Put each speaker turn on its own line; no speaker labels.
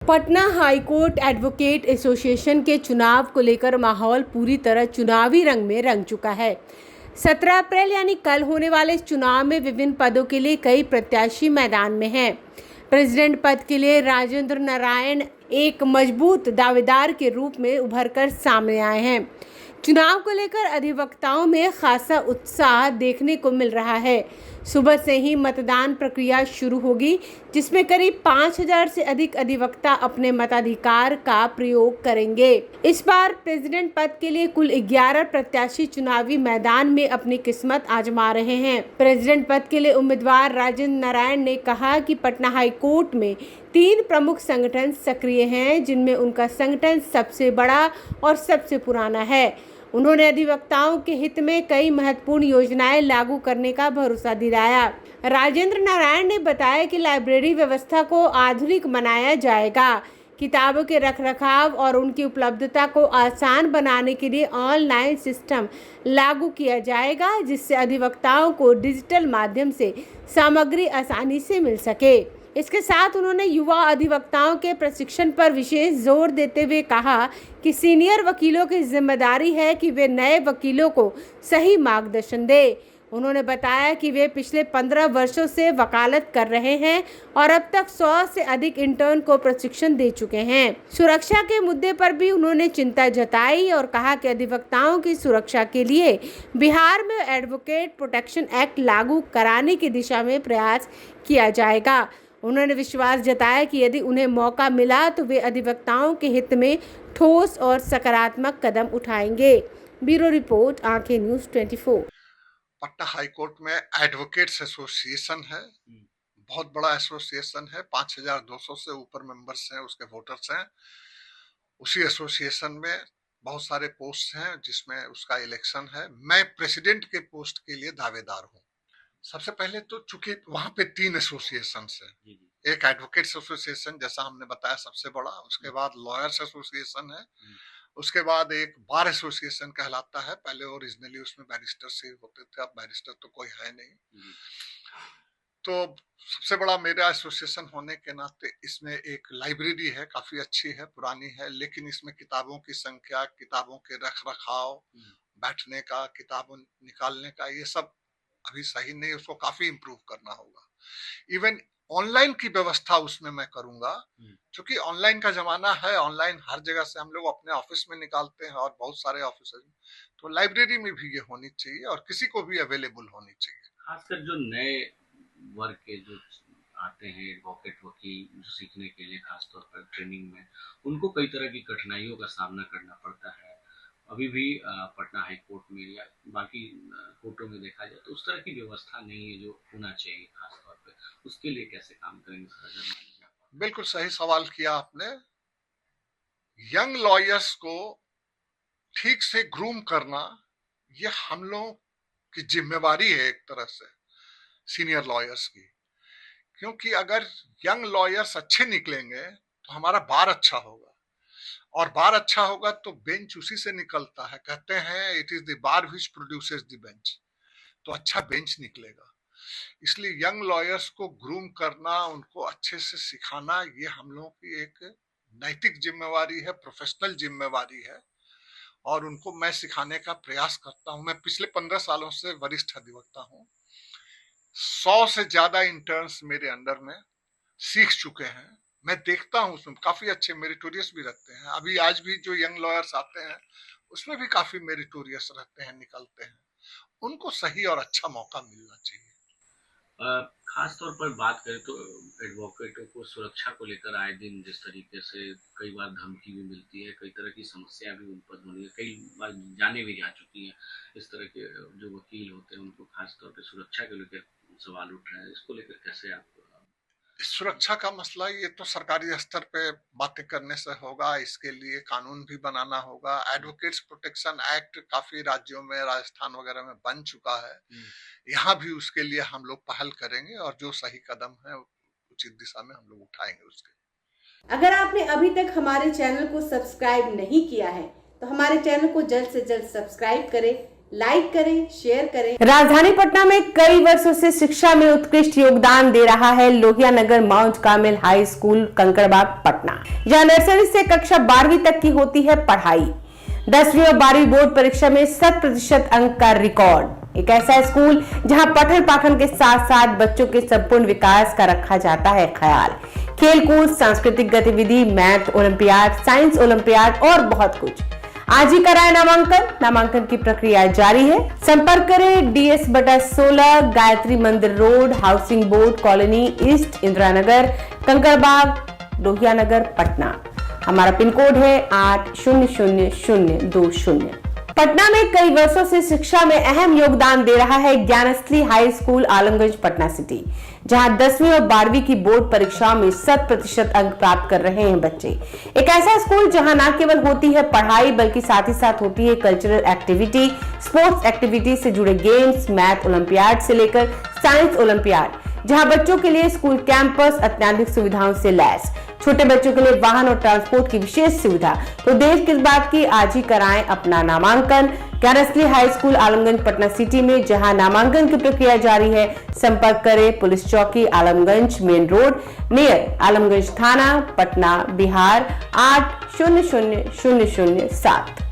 Patna high court advocate association के चुनाव को लेकर माहौल पूरी तरह चुनावी रंग में रंग चुका है। 17 अप्रैल यानी कल होने वाले इस चुनाव में विभिन्न पदों के लिए कई प्रत्याशी मैदान में हैं। प्रेसिडेंट पद के लिए राजेंद्र नारायण एक मजबूत दावेदार के रूप में उभरकर सामने आए हैं। चुनाव को लेकर अधिवक्ताओं में खासा उत्साह देखने को मिल रहा है। सुबह से ही मतदान प्रक्रिया शुरू होगी, जिसमें करीब 5000 से अधिक अधिवक्ता अपने मताधिकार का प्रयोग करेंगे। इस बार प्रेसिडेंट पद के लिए कुल 11 प्रत्याशी चुनावी मैदान में अपनी किस्मत आजमा रहे हैं। प्रेसिडेंट पद के लिए उम्मीदवार राजेंद्र नारायण ने कहा कि पटना हाईकोर्ट में 3 प्रमुख संगठन सक्रिय हैं, जिनमें उनका संगठन सबसे बड़ा और सबसे पुराना है। उन्होंने अधिवक्ताओं के हित में कई महत्वपूर्ण योजनाएं लागू करने का भरोसा दिलाया। राजेंद्र नारायण ने बताया कि लाइब्रेरी व्यवस्था को आधुनिक बनाया जाएगा। किताबों के रखरखाव और उनकी उपलब्धता को आसान बनाने के लिए ऑनलाइन सिस्टम लागू किया जाएगा, जिससे अधिवक्ताओं को डिजिटल माध्यम से सामग्री आसानी से मिल सके। इसके साथ उन्होंने युवा अधिवक्ताओं के प्रशिक्षण पर विशेष जोर देते हुए कहा कि सीनियर वकीलों की जिम्मेदारी है कि वे नए वकीलों को सही मार्गदर्शन दें। उन्होंने बताया कि वे पिछले 15 वर्षों से वकालत कर रहे हैं और अब तक 100 से अधिक इंटर्न को प्रशिक्षण दे चुके हैं। सुरक्षा के मुद्दे पर भी उन्होंने चिंता जताई और कहा कि अधिवक्ताओं की सुरक्षा के लिए बिहार में एडवोकेट प्रोटेक्शन एक्ट लागू कराने की दिशा में प्रयास किया जाएगा। उन्होंने विश्वास जताया कि यदि उन्हें मौका मिला तो वे अधिवक्ताओं के हित में ठोस और सकारात्मक कदम उठाएंगे। ब्यूरो रिपोर्ट, आंखें न्यूज़ 24।
पटना हाईकोर्ट में एडवोकेट्स एसोसिएशन है, बहुत बड़ा एसोसिएशन है, 5200 से ऊपर मेंबर्स हैं, उसके वोटर्स हैं। उसी एसोसिएशन में बहुत सारे पोस्ट हैं, जिसमें उसका इलेक्शन है। मैं प्रेसिडेंट के पोस्ट के लिए दावेदार हूँ। सबसे पहले तो चूंकि वहां पे 3 एसोसिएशन है, एक एडवोकेट्स एसोसिएशन जैसा हमने बताया सबसे बड़ा, उसके बाद लॉयर्स एसोसिएशन है, उसके बाद एक बार एसोसिएशन कहलाता है। पहले ओरिजिनली उसमें बैरिस्टर से होते थे, अब बैरिस्टर तो कोई है नहीं। तो सबसे बड़ा मेरा एसोसिएशन होने के नाते इसमें एक लाइब्रेरी है, काफी अच्छी है, पुरानी है, लेकिन इसमें किताबों की संख्या, किताबों के रख रखाव, बैठने का, किताबों निकालने का, ये सब अभी सही नहीं, उसको काफी इम्प्रूव करना होगा। इवन ऑनलाइन की व्यवस्था उसमें मैं करूंगा, क्योंकि ऑनलाइन का जमाना है, ऑनलाइन हर जगह से हम लोग अपने ऑफिस में निकालते हैं और बहुत सारे ऑफिस में, तो लाइब्रेरी में भी ये होनी चाहिए और किसी को भी अवेलेबल होनी चाहिए।
खासकर जो नए वर्ग के जो आते हैं एडवोकेट वकील जो सीखने के लिए, खासतौर पर ट्रेनिंग में, उनको कई तरह की कठिनाइयों का सामना करना पड़ता है। अभी भी पटना हाई कोर्ट में या बाकी कोर्टों में देखा जाए तो उस तरह की व्यवस्था नहीं है जो होना चाहिए। खासतौर पे उसके लिए कैसे काम करेंगे?
बिल्कुल सही सवाल किया आपने। यंग लॉयर्स को ठीक से ग्रूम करना ये हम लोगों की जिम्मेवारी है एक तरह से, सीनियर लॉयर्स की, क्योंकि अगर यंग लॉयर्स अच्छे निकलेंगे तो हमारा बार अच्छा होगा, और बार अच्छा होगा तो बेंच उसी से निकलता है। कहते हैं it is the bar which produces the bench, तो अच्छा बेंच निकलेगा। इसलिए यंग लॉयर्स को ग्रूम करना, उनको अच्छे से सिखाना, ये हम लोगों की एक नैतिक जिम्मेवारी है, प्रोफेशनल जिम्मेवारी है, और उनको मैं सिखाने का प्रयास करता हूं। मैं पिछले 15 सालों से वरिष्ठ अधिवक्ता हूं। 100 से ज्यादा इंटर्न्स मेरे अंडर में सीख चुके हैं। मैं देखता हूँ उसमें काफी अच्छे मेरिटोरियस भी रहते हैं। अभी आज भी जो यंग लॉयर्स आते हैं उसमें भी काफी मेरिटोरियस रहते हैं, निकलते हैं। उनको सही और अच्छा मौका मिलना चाहिए।
खास तौर पर बात करें तो एडवोकेटों को सुरक्षा को लेकर आए दिन जिस तरीके से कई बार धमकी भी मिलती है, कई तरह की समस्या भी उन पर होनी है, कई बार जाने भी जा चुकी हैं। इस तरह के जो वकील होते हैं उनको खास तौर पर सुरक्षा को लेकर सवाल उठ रहे हैं, इसको लेकर कैसे आप?
सुरक्षा का मसला ये तो सरकारी स्तर पे बातें करने से होगा, इसके लिए कानून भी बनाना होगा। एडवोकेट्स प्रोटेक्शन एक्ट काफी राज्यों में, राजस्थान वगैरह में बन चुका है। यहाँ भी उसके लिए हम लोग पहल करेंगे और जो सही कदम है उचित दिशा में हम लोग उठाएंगे उसके।
अगर आपने अभी तक हमारे चैनल को सब्सक्राइब नहीं किया है तो हमारे चैनल को जल्द से जल्द सब्सक्राइब करें, लाइक करें, शेयर करें। राजधानी पटना में कई वर्षों से शिक्षा में उत्कृष्ट योगदान दे रहा है Lohia Nagar Mount Carmel high school Kankarbagh Patna, जहां नर्सरी से कक्षा 12वीं तक की होती है पढ़ाई। 10वीं और 12वीं बोर्ड परीक्षा में 100% अंक का रिकॉर्ड। एक ऐसा स्कूल जहां पठन पाठन के साथ साथ बच्चों के संपूर्ण विकास का रखा जाता है ख्याल। खेलकूद, सांस्कृतिक गतिविधि, मैथ ओलंपियाड, साइंस ओलंपियाड और बहुत कुछ। आज ही कराए नामांकन की प्रक्रिया जारी है। संपर्क करें DS/16 Gayatri Mandir road, housing board colony east, Indira Nagar, Kankarbagh, Lohia Nagar, Patna. हमारा पिन कोड है 800020। पटना में कई वर्षों से शिक्षा में अहम योगदान दे रहा है Gyansthali high school Alamganj Patna city, जहां 10वीं और 12वीं की बोर्ड परीक्षाओं में 100% अंक प्राप्त कर रहे हैं बच्चे। एक ऐसा स्कूल जहां न केवल होती है पढ़ाई बल्कि साथ ही साथ होती है कल्चरल एक्टिविटी, स्पोर्ट्स एक्टिविटी से जुड़े गेम्स, मैथ ओलंपियाड से लेकर साइंस ओलंपियाड, जहां बच्चों के लिए स्कूल कैंपस अत्याधुनिक सुविधाओं से लैस, छोटे बच्चों के लिए वाहन और ट्रांसपोर्ट की विशेष सुविधा। तो देर किस बात की, आज ही कराएं अपना नामांकन Gyansthali high school Alamganj Patna city में, जहां नामांकन की प्रक्रिया जारी है। संपर्क करें पुलिस चौकी Alamganj main road near Alamganj थाना, पटना, बिहार 800007।